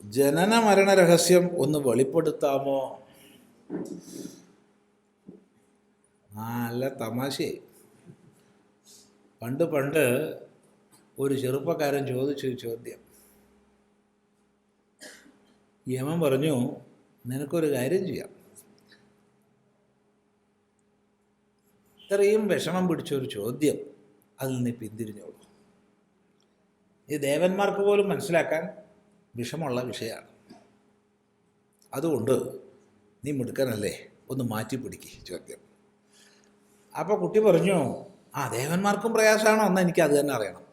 ജനന മരണ രഹസ്യം ഒന്ന് വെളിപ്പെടുത്താമോ? നല്ല തമാശയായി. പണ്ട് ഒരു ചെറുപ്പക്കാരൻ ചോദിച്ചൊരു ചോദ്യം. യമൻ പറഞ്ഞു, നിനക്കൊരു കാര്യം ചെയ്യാം, ഇത്രയും വിഷമം പിടിച്ചൊരു ചോദ്യം, അതിൽ നീ പിന്തിരിഞ്ഞോളൂ. ഈ ദേവന്മാർക്ക് പോലും മനസ്സിലാക്കാൻ വിഷമമുള്ള വിഷയമാണ്. അതുകൊണ്ട് നീ മിടുക്കനല്ലേ, ഒന്ന് മാറ്റി പിടിക്ക് ചോദ്യം. അപ്പോൾ കുട്ടി പറഞ്ഞു, ദേവന്മാർക്കും പ്രയാസമാണോ? എന്നാൽ എനിക്ക് അത് തന്നെ അറിയണം.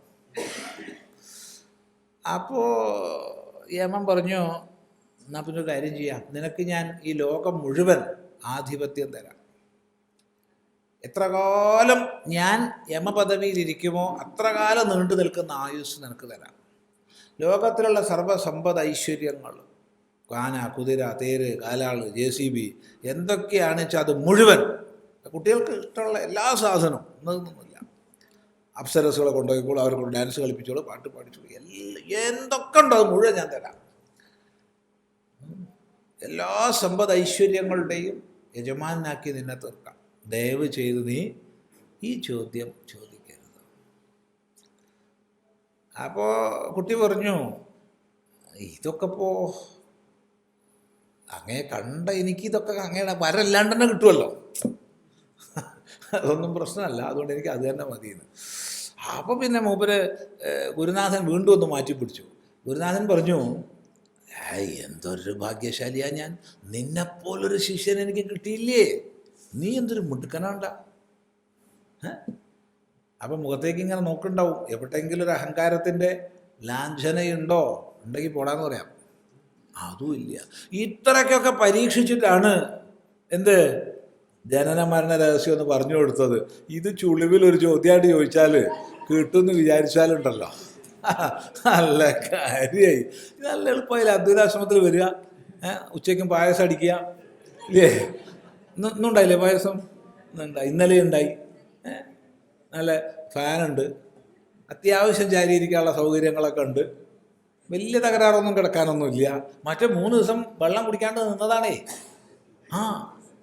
അപ്പോൾ യമൻ പറഞ്ഞു, എന്നാൽ പിന്നെ ഒരു കാര്യം ചെയ്യാം, നിനക്ക് ഞാൻ ഈ ലോകം മുഴുവൻ ആധിപത്യം തരാം. എത്ര കാലം ഞാൻ യമപദവിയിലിരിക്കുമോ അത്ര കാലം നീണ്ടു നിൽക്കുന്ന ആയുസ് നിനക്ക് തരാം. ലോകത്തിലുള്ള സർവ്വസമ്പദ ഐശ്വര്യങ്ങൾ, കാന, കുതിര, തേര്, കാലാള്, JCB എന്തൊക്കെയാണെന്ന് വെച്ചാൽ അത് മുഴുവൻ, കുട്ടികൾക്ക് ഇഷ്ടമുള്ള എല്ലാ സാധനവും ഒന്നുമില്ല. അപ്സരസുകളെ കൊണ്ടുപോയിക്കോളൂ, അവരെ കൊണ്ട് ഡാൻസ് കളിപ്പിച്ചോളൂ, പാട്ട് പാടിച്ചോളൂ, എന്തൊക്കെ ഉണ്ടോ അത് മുഴുവൻ ഞാൻ തരാം. എല്ലാ സമ്പദ ഐശ്വര്യങ്ങളുടെയും യജമാനാക്കി നിന്നെ തീർക്കാം. ദയവ് ചെയ്ത് നീ ഈ ചോദ്യം ചോദിക്കരുത്. അപ്പോൾ കുട്ടി പറഞ്ഞു, ഇതൊക്കെ ഇപ്പോൾ അങ്ങേ കണ്ട എനിക്കിതൊക്കെ അങ്ങയുടെ വരല്ലാണ്ട് തന്നെ കിട്ടുമല്ലോ, അതൊന്നും പ്രശ്നമല്ല, അതുകൊണ്ട് എനിക്ക് അത് തന്നെ മതിയെന്ന്. അപ്പോൾ പിന്നെ മൂപ്പര് ഗുരുനാഥൻ വീണ്ടും ഒന്ന് മാറ്റി പിടിച്ചു. ഗുരുനാഥൻ പറഞ്ഞു, എന്തൊരു ഭാഗ്യശാലിയാണ് ഞാൻ, നിന്നെപ്പോലൊരു ശിഷ്യൻ എനിക്ക് കിട്ടിയില്ലേ, നീ എന്തൊരു മിടുക്കനാണ്ട. അപ്പം മുഖത്തേക്ക് ഇങ്ങനെ നോക്കുന്നുണ്ടാവും, എവിടെയെങ്കിലും ഒരു അഹങ്കാരത്തിൻ്റെ ലാഞ്ചനയുണ്ടോ, ഉണ്ടെങ്കിൽ പോടാന്ന് പറയാം. അതും ഇല്ല. ഇത്രയ്ക്കൊക്കെ പരീക്ഷിച്ചിട്ടാണ് എന്ത് ജനന മരണ രഹസ്യം എന്ന് പറഞ്ഞു കൊടുത്തത്. ഇത് ചുളിവിൽ ഒരു ചോദ്യമായിട്ട് ചോദിച്ചാൽ കിട്ടുമെന്ന് വിചാരിച്ചാലുണ്ടല്ലോ, നല്ല കാര്യമായി. നല്ല എളുപ്പമായില്ല. അദ്വൈതാശ്രമത്തിൽ വരിക, ഉച്ചയ്ക്കും പായസം അടിക്കുക, ഇല്ലേ? ഇന്നുണ്ടായില്ലേ പായസം? ഇന്നുണ്ടായി, ഇന്നലെ ഉണ്ടായി. നല്ല ഫാനുണ്ട്, അത്യാവശ്യം ചാരിയിരിക്കാനുള്ള സൗകര്യങ്ങളൊക്കെ ഉണ്ട്, വലിയ തകരാറൊന്നും കിടക്കാനൊന്നുമില്ല. മറ്റേ 3 ദിവസം വെള്ളം കുടിക്കാണ്ട് നിന്നതാണേ.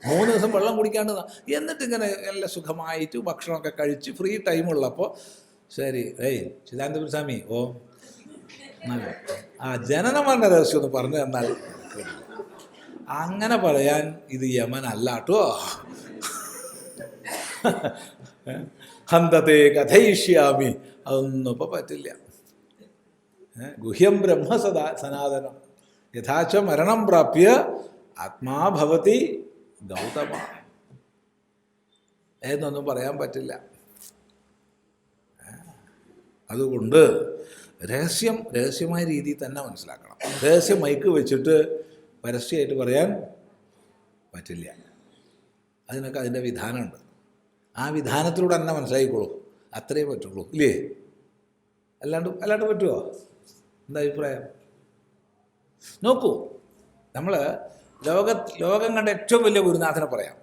3 ദിവസം വെള്ളം കുടിക്കാണ്ട്, എന്നിട്ടിങ്ങനെ നല്ല സുഖമായിട്ട് ഭക്ഷണമൊക്കെ കഴിച്ച് ഫ്രീ ടൈമുള്ളപ്പോൾ ശരി, ചിദാനന്ദപുര സ്വാമി, ജനന മരണ രഹസ്യം ഒന്ന് പറഞ്ഞു തന്നാൽ. അങ്ങനെ പറയാൻ ഇത് യമനല്ല കേട്ടോ. ഹന്തത്തെ കഥയിഷ്യാമി, അതൊന്നും ഇപ്പോൾ പറ്റില്ല. ഗുഹ്യം ബ്രഹ്മ സനാതനം യഥാച്ച മരണം പ്രാപ്യ ആത്മാ ഭവതി ഗൗതമ എന്നൊന്നും പറയാൻ പറ്റില്ല. അതുകൊണ്ട് രഹസ്യമായ രീതിയിൽ തന്നെ മനസ്സിലാക്കണം. രഹസ്യം മൈക്ക് വെച്ചിട്ട് പരസ്യമായിട്ട് പറയാൻ പറ്റില്ല. അതിനൊക്കെ അതിൻ്റെ വിധാനമുണ്ട്. ആ വിധാനത്തിലൂടെ തന്നെ മനസ്സിലാക്കിക്കോളൂ, അത്രയേ പറ്റുള്ളൂ, ഇല്ലേ? അല്ലാണ്ട് പറ്റുമോ? എന്താ അഭിപ്രായം? നോക്കൂ, നമ്മൾ ലോകം കണ്ട ഏറ്റവും വലിയ ഗുരുനാഥനെ പറയാം,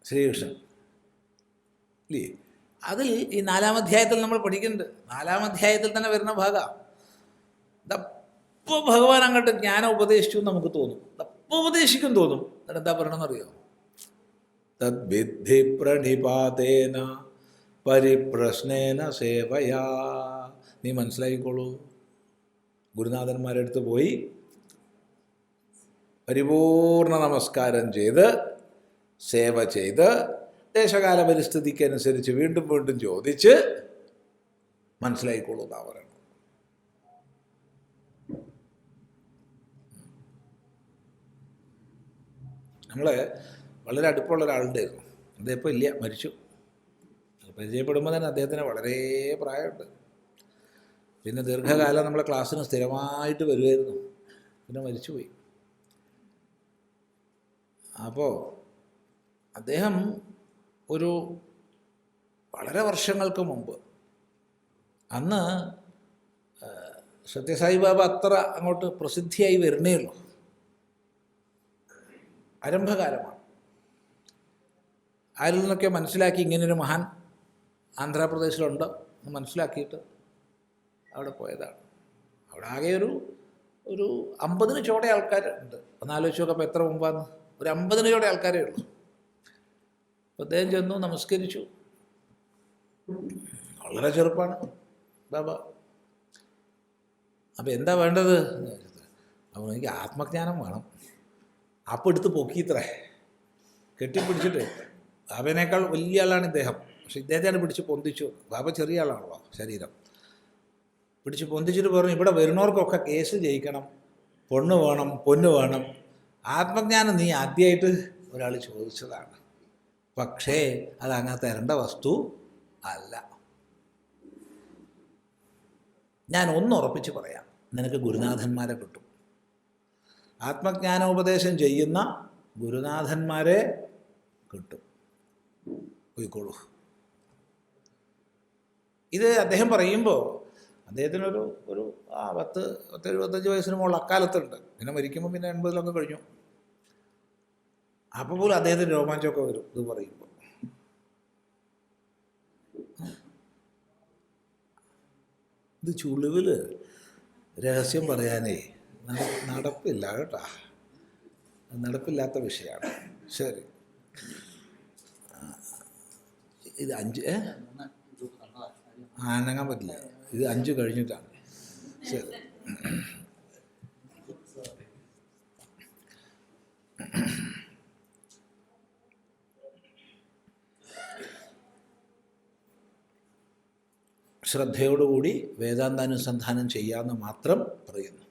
ശ്രീകൃഷ്ണൻ, ഇല്ലേ? അതിൽ ഈ 4-ാം അധ്യായത്തിൽ നമ്മൾ പഠിക്കുന്നുണ്ട്. 4-ാം അധ്യായത്തിൽ തന്നെ വരുന്ന ഭാഗം, അപ്പോൾ ഭഗവാൻ അങ്ങോട്ട് ജ്ഞാനം ഉപദേശിച്ചു എന്ന് നമുക്ക് തോന്നും, അപ്പോൾ ഉപദേശിക്കും തോന്നും. എന്നിട്ട് എന്താ പറയണമെന്നറിയോ? തദ്വിദ്ധി പ്രണിപാതേന പരിപ്രശ്നേന സേവയാ. നീ മനസ്സിലാക്കിക്കോളൂ, ഗുരുനാഥന്മാരുടെ അടുത്ത് പോയി പരിപൂർണ നമസ്കാരം ചെയ്ത് സേവ ചെയ്ത് ദേശകാല പരിസ്ഥിതിക്ക് അനുസരിച്ച് വീണ്ടും വീണ്ടും ചോദിച്ച് മനസ്സിലാക്കിക്കോളൂ എന്നാ പറയണം. നമ്മളെ വളരെ അടുപ്പമുള്ള ഒരാളുണ്ടായിരുന്നു, അദ്ദേഹം ഇല്ല, മരിച്ചു. പരിചയപ്പെടുമ്പോൾ തന്നെ അദ്ദേഹത്തിന് വളരെ പ്രായമുണ്ട്. പിന്നെ ദീർഘകാലം നമ്മളെ ക്ലാസ്സിന് സ്ഥിരമായിട്ട് വരുമായിരുന്നു, പിന്നെ മരിച്ചുപോയി. അപ്പോൾ അദ്ദേഹം ഒരു വളരെ വർഷങ്ങൾക്ക് മുമ്പ്, അന്ന് സത്യസായിബാബ അത്ര അങ്ങോട്ട് പ്രസിദ്ധിയായി വരുന്നേ ഉള്ളൂ, ആരംഭകാലമാണ്. അതിൽ നിന്നൊക്കെ മനസ്സിലാക്കി ഇങ്ങനൊരു മഹാൻ ആന്ധ്രാപ്രദേശിലുണ്ട് എന്ന് മനസ്സിലാക്കിയിട്ട് അവിടെ പോയതാണ്. അവിടെ ആകെ ഒരു ഒരു 50 ചോടെ ആൾക്കാരുണ്ട്. ഒന്നാലോചിച്ച് നോക്കാം, അപ്പോൾ എത്ര മുമ്പാന്ന്? ഒരു 50 ചോടെ ആൾക്കാരേ ഉള്ളൂ. അപ്പോൾ അദ്ദേഹം ചെന്നു, നമസ്കരിച്ചു. വളരെ ചെറുപ്പമാണ് ബാബ. അപ്പോൾ എന്താ വേണ്ടത്? അപ്പോൾ എനിക്ക് ആത്മജ്ഞാനം വേണം. അപ്പം എടുത്ത് പൊക്കിയിത്രേ, കെട്ടിപ്പിടിച്ചിട്ട്. ബാബേനേക്കാൾ വലിയ ആളാണ് ഇദ്ദേഹം, പക്ഷെ ഇദ്ദേഹത്തെയാണ് പിടിച്ച് പൊന്തിച്ചു. ബാബ ചെറിയ ആളാണല്ലോ ശരീരം. പിടിച്ച് പൊന്തിച്ചിട്ട് പറഞ്ഞു, ഇവിടെ വരുന്നവർക്കൊക്കെ കേസ് ജയിക്കണം, പൊന്ന് വേണം. ആത്മജ്ഞാനം നീ ആദ്യമായിട്ട് ഒരാൾ ചോദിച്ചതാണ്, പക്ഷേ അതങ്ങനെ തരേണ്ട വസ്തു അല്ല. ഞാൻ ഉറപ്പിച്ച് പറയാം, നിനക്ക് ഗുരുനാഥന്മാരെ കിട്ടും. ആത്മജ്ഞാനോപദേശം ചെയ്യുന്ന ഗുരുനാഥന്മാരെ കിട്ടും. പോയിക്കോളൂ. ഇത് അദ്ദേഹം പറയുമ്പോൾ അദ്ദേഹത്തിനൊരു 10-75 വയസ്സിന് മുകളിൽ അക്കാലത്തുണ്ട്. പിന്നെ മരിക്കുമ്പോൾ പിന്നെ 80 കഴിഞ്ഞു. അപ്പോൾ പോലും അദ്ദേഹത്തിന് രോമാഞ്ചമൊക്കെ വരും ഇത് പറയുമ്പോൾ. ഇത് ചുളിവിൽ രഹസ്യം പറയാനേ നടപ്പില്ല കേട്ടാ, നടപ്പില്ലാത്ത വിഷയമാണ്. ശരി, ഇത് 5 അനങ്ങാൻ പറ്റില്ല. ഇത് 5 കഴിഞ്ഞിട്ടാണ്. ശരി. ശ്രദ്ധയോടുകൂടി വേദാന്താനുസന്ധാനം ചെയ്യാമെന്ന് മാത്രം പറയുന്നു.